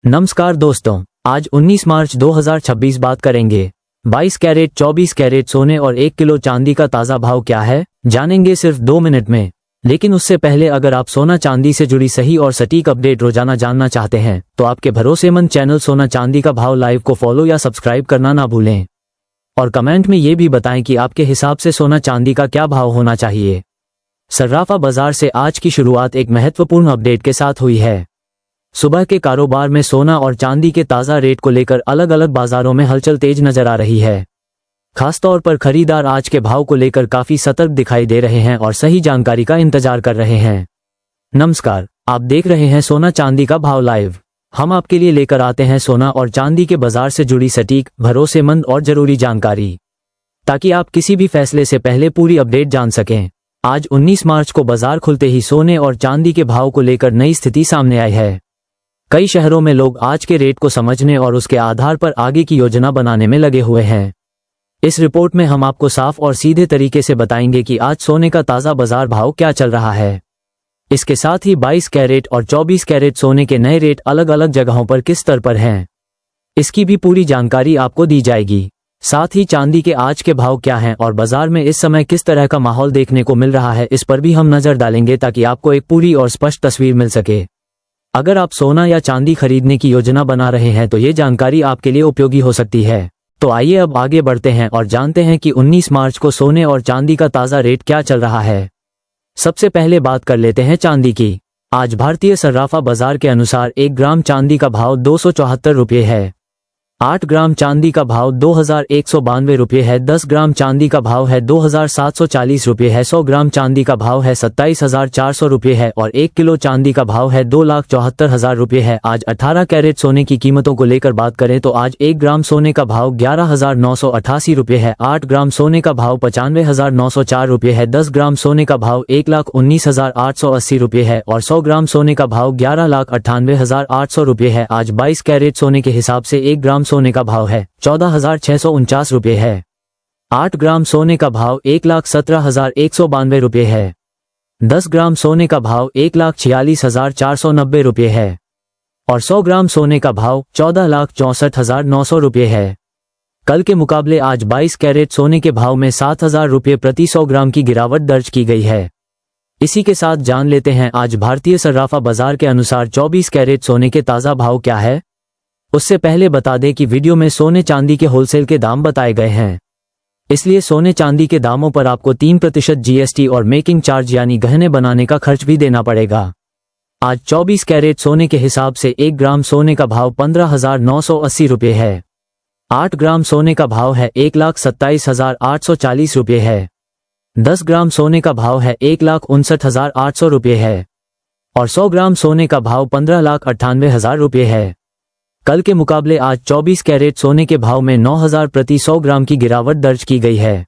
नमस्कार दोस्तों, आज 19 मार्च 2026 बात करेंगे 22 कैरेट 24 कैरेट सोने और 1 किलो चांदी का ताज़ा भाव क्या है, जानेंगे सिर्फ 2 मिनट में। लेकिन उससे पहले अगर आप सोना चांदी से जुड़ी सही और सटीक अपडेट रोजाना जानना चाहते हैं तो आपके भरोसेमंद चैनल सोना चांदी का भाव लाइव को फॉलो या सब्सक्राइब करना ना भूलें। और कमेंट में ये भी बताएं कि आपके हिसाब से सोना चांदी का क्या भाव होना चाहिए। सर्राफा बाजार से आज की शुरुआत एक महत्वपूर्ण अपडेट के साथ हुई है। सुबह के कारोबार में सोना और चांदी के ताज़ा रेट को लेकर अलग अलग बाजारों में हलचल तेज नजर आ रही है। खासतौर पर खरीदार आज के भाव को लेकर काफी सतर्क दिखाई दे रहे हैं और सही जानकारी का इंतजार कर रहे हैं। नमस्कार, आप देख रहे हैं सोना चांदी का भाव लाइव। हम आपके लिए लेकर आते हैं सोना और चांदी के बाजार से जुड़ी सटीक, भरोसेमंद और जरूरी जानकारी, ताकि आप किसी भी फैसले से पहले पूरी अपडेट जान सकें। आज 19 मार्च को बाजार खुलते ही सोने और चांदी के भाव को लेकर नई स्थिति सामने आई है। कई शहरों में लोग आज के रेट को समझने और उसके आधार पर आगे की योजना बनाने में लगे हुए हैं। इस रिपोर्ट में हम आपको साफ और सीधे तरीके से बताएंगे कि आज सोने का ताज़ा बाजार भाव क्या चल रहा है। इसके साथ ही 22 कैरेट और 24 कैरेट सोने के नए रेट अलग अलग जगहों पर किस स्तर पर हैं, इसकी भी पूरी जानकारी आपको दी जाएगी। साथ ही चांदी के आज के भाव क्या हैं और बाजार में इस समय किस तरह का माहौल देखने को मिल रहा है, इस पर भी हम नजर डालेंगे ताकि आपको एक पूरी और स्पष्ट तस्वीर मिल सके। अगर आप सोना या चांदी खरीदने की योजना बना रहे हैं तो ये जानकारी आपके लिए उपयोगी हो सकती है। तो आइए अब आगे बढ़ते हैं और जानते हैं कि 19 मार्च को सोने और चांदी का ताज़ा रेट क्या चल रहा है। सबसे पहले बात कर लेते हैं चांदी की। आज भारतीय सर्राफा बाजार के अनुसार 1 ग्राम चांदी का भाव 274 रुपये है। 8 ग्राम चांदी का भाव 2192 रुपये है। 10 ग्राम चांदी का भाव है 2740 रुपये है। 100 ग्राम चांदी का भाव है 27400 रुपये है और 1 किलो चांदी का भाव है 2,74,000 रुपये है। आज 18 कैरेट सोने की कीमतों को लेकर बात करें तो आज 1 ग्राम सोने का भाव 11,988 रुपये है। 8 ग्राम सोने का भाव 95,904 रुपये है। 10 ग्राम सोने का भाव 1,19,880 रुपये है और 100 ग्राम सोने का भाव 11,98,800 रुपये है। आज 22 कैरेट सोने के हिसाब से 1 ग्राम सोने का भाव है 14,649 रुपये है। 8 ग्राम सोने का भाव 1,17,192 रुपये है। 10 ग्राम सोने का भाव 1,46,490 रुपये है और 100 ग्राम सोने का भाव 14,64,900 रुपये है। कल के मुकाबले आज 22 कैरेट सोने के भाव में 7,000 रुपये प्रति 100 ग्राम की गिरावट दर्ज की गई है। इसी के साथ जान लेते हैं आज भारतीय सर्राफा बाजार के अनुसार 24 कैरेट सोने के ताज़ा भाव क्या है। उससे पहले बता दें कि वीडियो में सोने चांदी के होलसेल के दाम बताए गए हैं, इसलिए सोने चांदी के दामों पर आपको 3% GST और मेकिंग चार्ज यानी गहने बनाने का खर्च भी देना पड़ेगा। आज 24 कैरेट सोने के हिसाब से 1 ग्राम सोने का भाव 15,980 रुपये है। 8 ग्राम सोने का भाव है 1,27,840 रुपये है। 10 ग्राम सोने का भाव है 1,59,800 रुपये है और 100 ग्राम सोने का भाव 15,98,000 रुपये है। कल के मुकाबले आज 24 कैरेट सोने के भाव में 9,000 प्रति 100 ग्राम की गिरावट दर्ज की गई है।